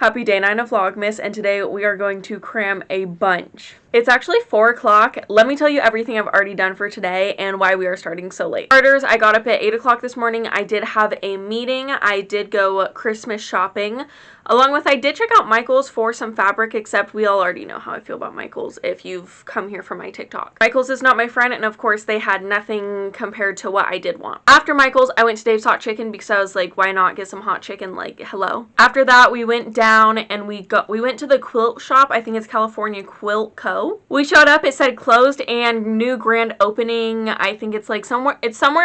Happy day 9 of Vlogmas, and today we are going to cram a bunch. It's actually 4 o'clock. Let me tell you everything I've already done for today and why we are starting so late. Starters, I got up at 8 o'clock this morning. I did have a meeting. I did go Christmas shopping. Along with, I did check out Michael's for some fabric, except we all already know how I feel about Michael's if you've come here from my TikTok. Michael's is not my friend, and of course they had nothing compared to what I did want. After Michael's, I went to Dave's Hot Chicken because I was like, why not get some hot chicken? Like, hello. After that, we went down and we went to the quilt shop. I think it's California Quilt Co. We showed up, it said closed and new grand opening. I think it's like somewhere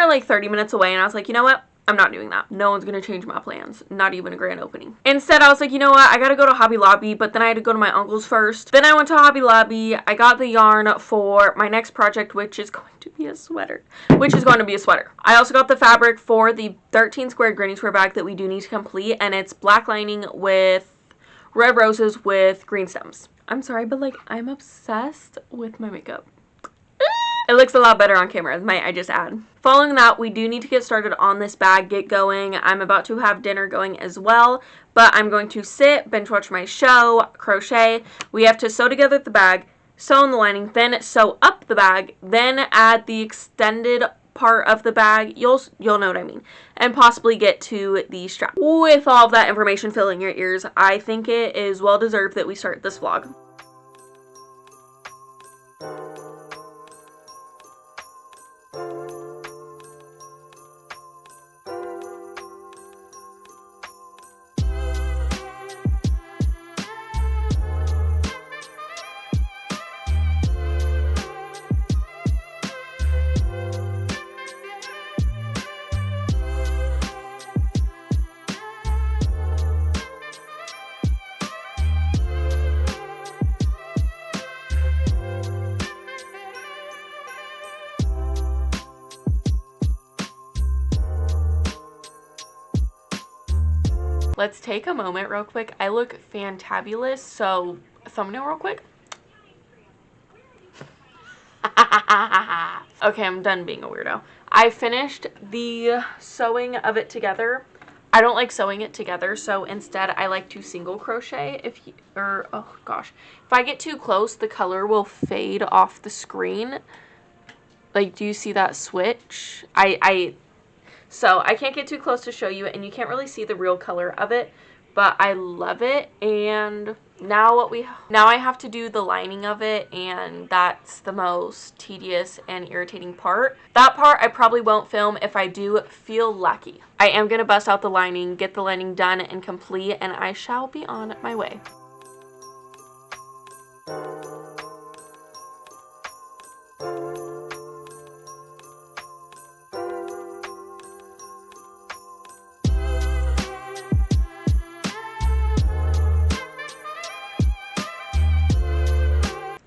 like 30 minutes away, and I was like, you know what? I'm not doing that. No one's gonna change my plans. Not even a grand opening. Instead, I was like, you know what? I gotta go to Hobby Lobby, but then I had to go to my uncle's first. Then I went to Hobby Lobby. I got the yarn for my next project, which is going to be a sweater. I also got the fabric for the 13 square granny square bag that we do need to complete, and it's black lining with red roses with green stems. I'm sorry, but like, I'm obsessed with my makeup. It looks a lot better on camera, might I just add. Following that, we do need to get started on this bag, get going. I'm about to have dinner going as well, but I'm going to sit, binge watch my show, crochet. We have to sew together the bag, sew in the lining, then sew up the bag, then add the extended part of the bag, you'll know what I mean, and possibly get to the strap. With all of that information filling your ears, I think it is well deserved that we start this vlog. Let's take a moment real quick. I look fantabulous, so thumbnail real quick. Okay, I'm done being a weirdo. I finished the sewing of it together. I don't like sewing it together, so instead I like to single crochet. Oh gosh, if I get too close, the color will fade off the screen. Like, do you see that switch? So I can't get too close to show you, and you can't really see the real color of it, but I love it. And now I have to do the lining of it, and that's the most tedious and irritating part. That part I probably won't film if I do feel lucky. I am going to bust out the lining, get the lining done and complete, and I shall be on my way.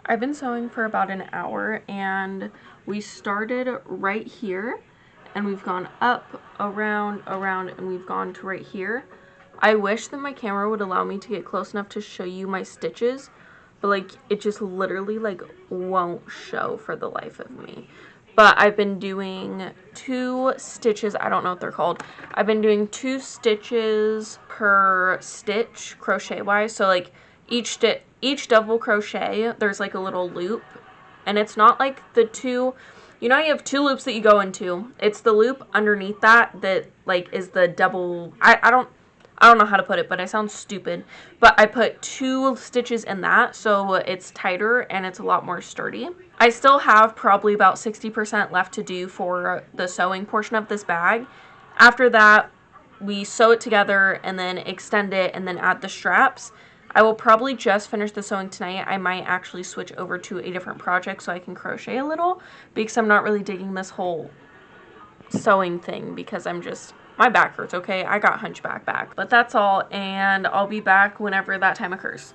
I've been sewing for about an hour, and we started right here and we've gone up, around, and we've gone to right here. I wish that my camera would allow me to get close enough to show you my stitches, but like it just literally like won't show for the life of me. But I've been doing 2 stitches, I don't know what they're called. I've been doing 2 stitches per stitch crochet wise, so like each double crochet, there's like a little loop, and it's not like the 2, you know, you have 2 loops that you go into. It's the loop underneath that like is the double. I don't know how to put it, but I sound stupid. But I put 2 stitches in that, so it's tighter and it's a lot more sturdy. I still have probably about 60% left to do for the sewing portion of this bag. After that, we sew it together and then extend it and then add the straps. I will probably just finish the sewing tonight. I might actually switch over to a different project so I can crochet a little, because I'm not really digging this whole sewing thing because my back hurts, okay? I got hunchback back. But that's all, and I'll be back whenever that time occurs.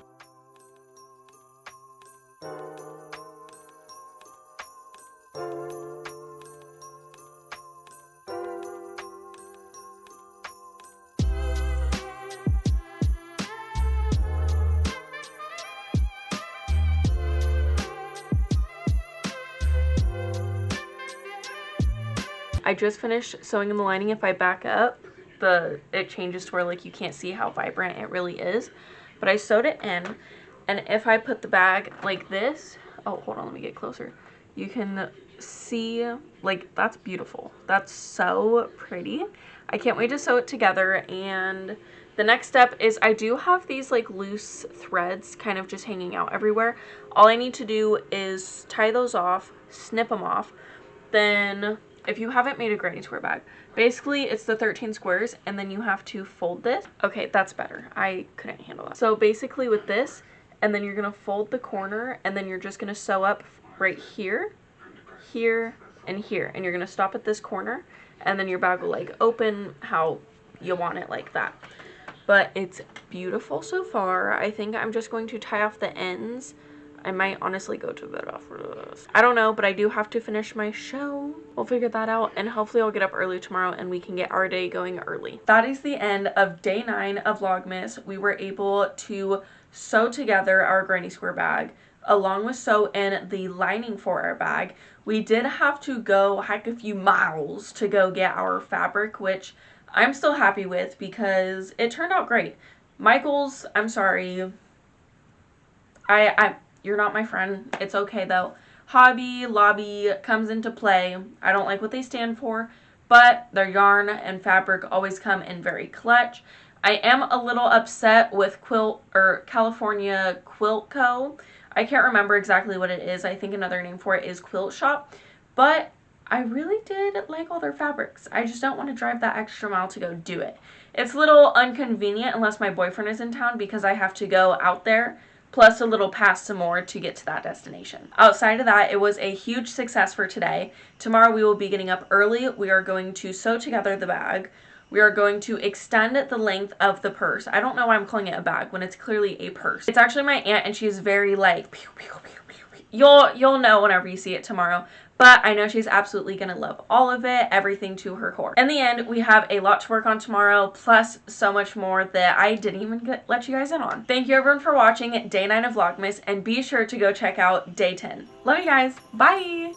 I just finished sewing in the lining. If I back up, it changes to where like you can't see how vibrant it really is. but I sewed it in. And if I put the bag like this, oh, hold on, let me get closer. You can see, like, that's beautiful. That's so pretty. I can't wait to sew it together. And the next step is I do have these like loose threads kind of just hanging out everywhere. All I need to do is tie those off, snip them off. Then if you haven't made a granny square bag, basically it's the 13 squares and then you have to fold this. Okay, that's better. I couldn't handle that. So basically with this, and then you're going to fold the corner and then you're just going to sew up right here, here, and here. And you're going to stop at this corner and then your bag will like open how you want it, like that. But it's beautiful so far. I think I'm just going to tie off the ends. I might honestly go to bed after this. I don't know, but I do have to finish my show. We'll figure that out, and hopefully I'll get up early tomorrow and we can get our day going early. That is the end of day 9 of Vlogmas. We were able to sew together our granny square bag, along with sew in the lining for our bag. We did have to go hike a few miles to go get our fabric, which I'm still happy with because it turned out great. Michael's, I'm sorry. You're not my friend. It's okay though. Hobby Lobby comes into play. I don't like what they stand for, but their yarn and fabric always come in very clutch. I am a little upset with California Quilt Co. I can't remember exactly what it is. I think another name for it is Quilt Shop, but I really did like all their fabrics. I just don't want to drive that extra mile to go do it. It's a little inconvenient unless my boyfriend is in town because I have to go out there, plus a little past some more to get to that destination. Outside of that, it was a huge success for today. Tomorrow we will be getting up early. We are going to sew together the bag. We are going to extend the length of the purse. I don't know why I'm calling it a bag when it's clearly a purse. It's actually my aunt and she's very like, pew, pew, pew, pew, pew. You'll know whenever you see it tomorrow. But I know she's absolutely going to love all of it, everything to her core. In the end, we have a lot to work on tomorrow, plus so much more that I didn't even let you guys in on. Thank you everyone for watching day 9 of Vlogmas, and be sure to go check out day 10. Love you guys. Bye!